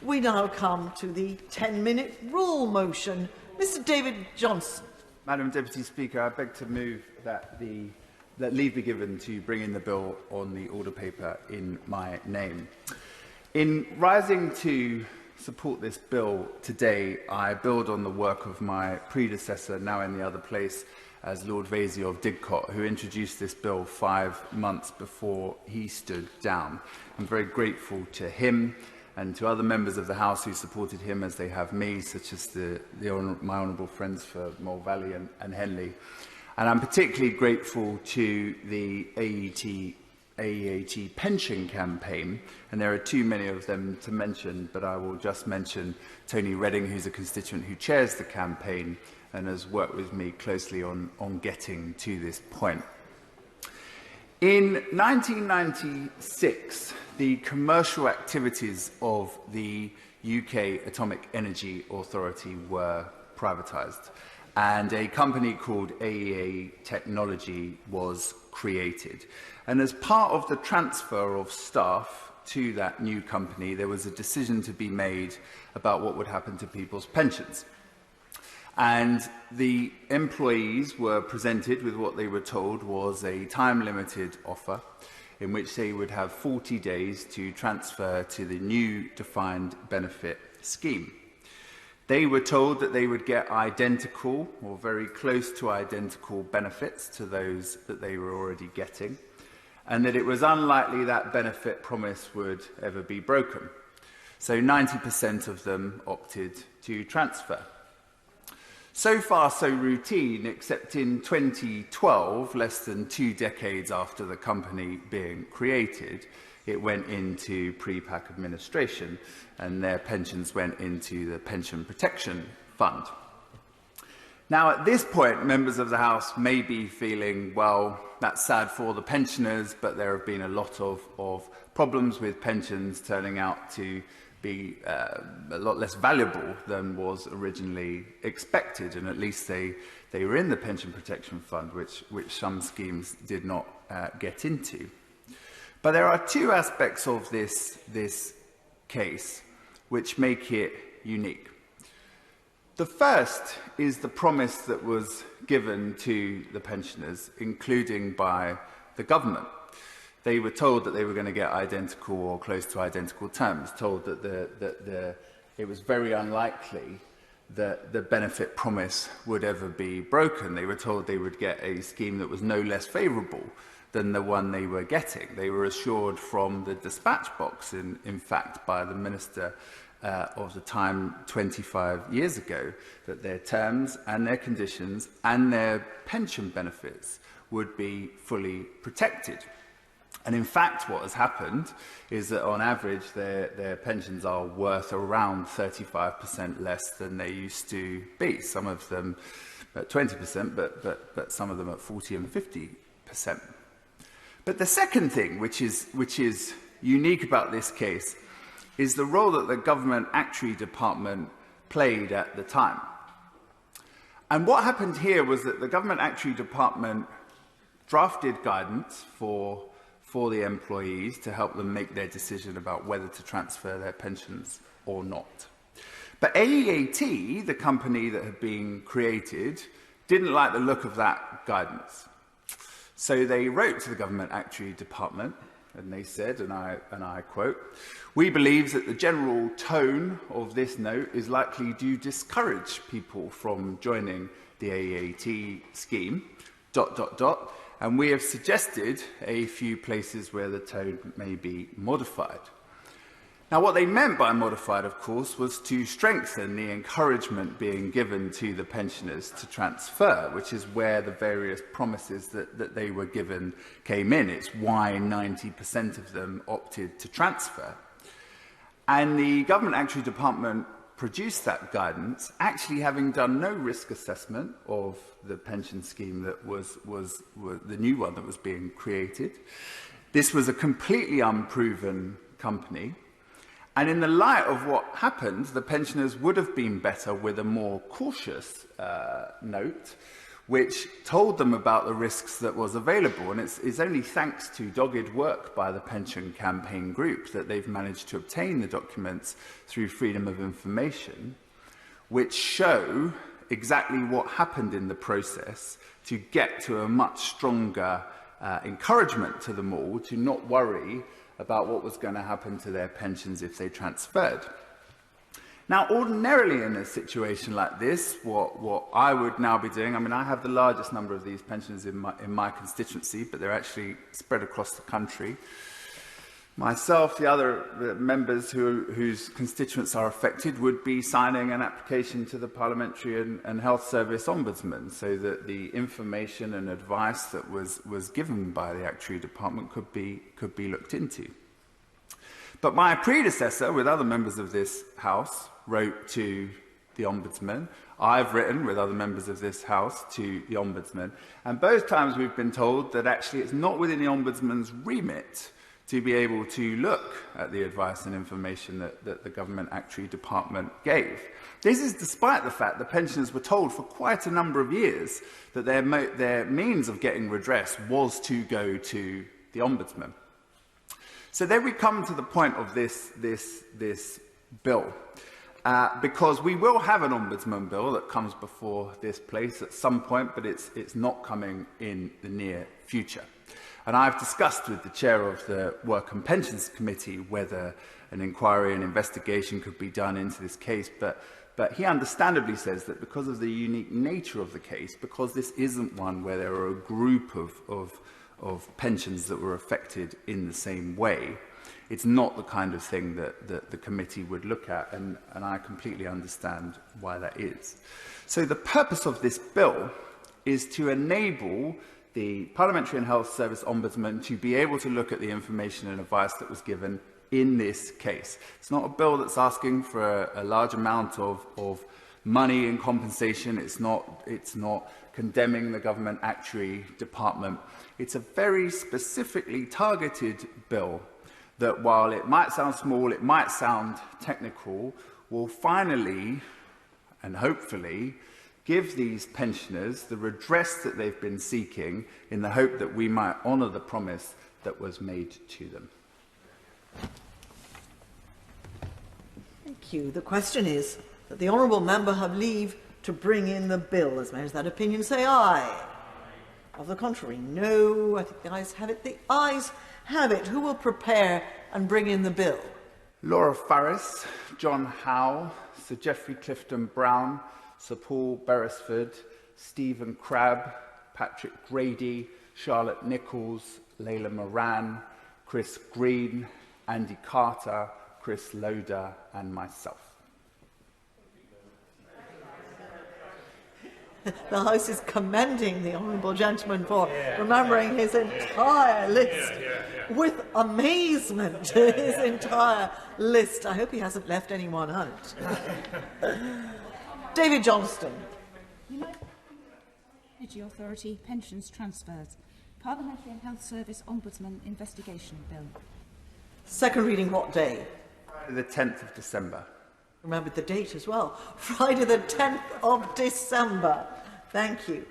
We now come to the 10-minute rule motion. Mr. David Johnson. Madam Deputy Speaker, I beg to move that leave be given to bring in the bill on the order paper in my name. In rising to support this bill today, I build on the work of my predecessor, now in the other place, as Lord Vasey of Didcot, who introduced this bill 5 months before he stood down. I'm very grateful to him and to other members of the House who supported him as they have me, such as my honourable friends for Mole Valley and Henley. And I'm particularly grateful to the AEAT pension campaign, and there are too many of them to mention, but I will just mention Tony Redding, who's a constituent who chairs the campaign and has worked with me closely on getting to this point. In 1996, the commercial activities of the UK Atomic Energy Authority were privatised, and a company called AEAT Technology was created. And as part of the transfer of staff to that new company, there was a decision to be made about what would happen to people's pensions. And the employees were presented with what they were told was a time-limited offer in which they would have 40 days to transfer to the new defined benefit scheme. They were told that they would get identical or very close to identical benefits to those that they were already getting, and that it was unlikely that benefit promise would ever be broken. So 90% of them opted to transfer. So far, so routine, except in 2012, less than 2 decades after the company being created, it went into pre-pack administration, and their pensions went into the Pension Protection Fund. Now, at this point, members of the House may be feeling, well, that's sad for the pensioners, but there have been a lot of problems with pensions turning out to be a lot less valuable than was originally expected, and at least they were in the Pension Protection Fund, which some schemes did not get into. But there are 2 aspects of this case which make it unique. The first is the promise that was given to the pensioners, including by the government. They were told that they were going to get identical or close to identical terms, told that it was very unlikely that the benefit promise would ever be broken. They were told they would get a scheme that was no less favourable than the one they were getting. They were assured from the dispatch box, in fact, by the Minister of the time 25 years ago, that their terms and their conditions and their pension benefits would be fully protected. And in fact, what has happened is that on average, their pensions are worth around 35% less than they used to be. Some of them at 20%, but some of them at 40 and 50%. But the second thing, which is unique about this case, is the role that the Government Actuary Department played at the time. And what happened here was that the Government Actuary Department drafted guidance for the employees to help them make their decision about whether to transfer their pensions or not. But AEAT, the company that had been created, didn't like the look of that guidance. So they wrote to the Government Actuary Department and they said, and I quote, "We believe that the general tone of this note is likely to discourage people from joining the AEAT scheme, ... and we have suggested a few places where the tone may be modified." Now, what they meant by modified, of course, was to strengthen the encouragement being given to the pensioners to transfer, which is where the various promises that they were given came in. It's why 90% of them opted to transfer. And the Government Actuary Department produced that guidance, actually having done no risk assessment of the pension scheme that was the new one that was being created. This was a completely unproven company. And in the light of what happened, the pensioners would have been better with a more cautious note, which told them about the risks that was available. And it's only thanks to dogged work by the Pension Campaign Group that they've managed to obtain the documents through freedom of information, which show exactly what happened in the process to get to a much stronger encouragement to them all to not worry about what was going to happen to their pensions if they transferred. Now, ordinarily in a situation like this, what I would now be doing, I mean, I have the largest number of these pensioners in my constituency, but they're actually spread across the country. Myself, the other members whose constituents are affected would be signing an application to the Parliamentary and Health Service Ombudsman so that the information and advice that was given by the Actuary Department could be looked into. But my predecessor, with other members of this House, wrote to the Ombudsman. I've written, with other members of this House, to the Ombudsman. And both times we've been told that actually it's not within the Ombudsman's remit to be able to look at the advice and information that the Government Actuary Department gave. This is despite the fact that pensioners were told for quite a number of years that their means of getting redress was to go to the Ombudsman. So then we come to the point of this bill. Because we will have an Ombudsman bill that comes before this place at some point, but it's not coming in the near future. And I've discussed with the chair of the Work and Pensions Committee whether an inquiry and investigation could be done into this case, but he understandably says that because of the unique nature of the case, because this isn't one where there are a group of pensions that were affected in the same way, it's not the kind of thing that the committee would look at, and I completely understand why that is. So the purpose of this bill is to enable the Parliamentary and Health Service Ombudsman to be able to look at the information and advice that was given in this case. It's not a bill that's asking for a large amount of money in compensation. It's not condemning the Government Actuary Department. It's a very specifically targeted bill that, while it might sound small, it might sound technical, will finally and hopefully give these pensioners the redress that they've been seeking in the hope that we might honour the promise that was made to them. Thank you. The question is that the honourable member have leave to bring in the bill. As members of that opinion say aye. Of the contrary, no. I think the ayes have it. The ayes have it. Who will prepare and bring in the bill? Laura Farris, John Howe, Sir Geoffrey Clifton-Brown, Sir Paul Beresford, Stephen Crabb, Patrick Grady, Charlotte Nichols, Layla Moran, Chris Green, Andy Carter, Chris Loder and myself. The House is commending the honourable gentleman for remembering his entire list with amazement. His entire list. I hope he hasn't left anyone out. David Johnston. Energy Authority pensions transfers. Parliamentary and Health Service Ombudsman investigation bill. Second reading what day? Friday the 10th of December. Remember the date as well. Friday the 10th of December. Thank you.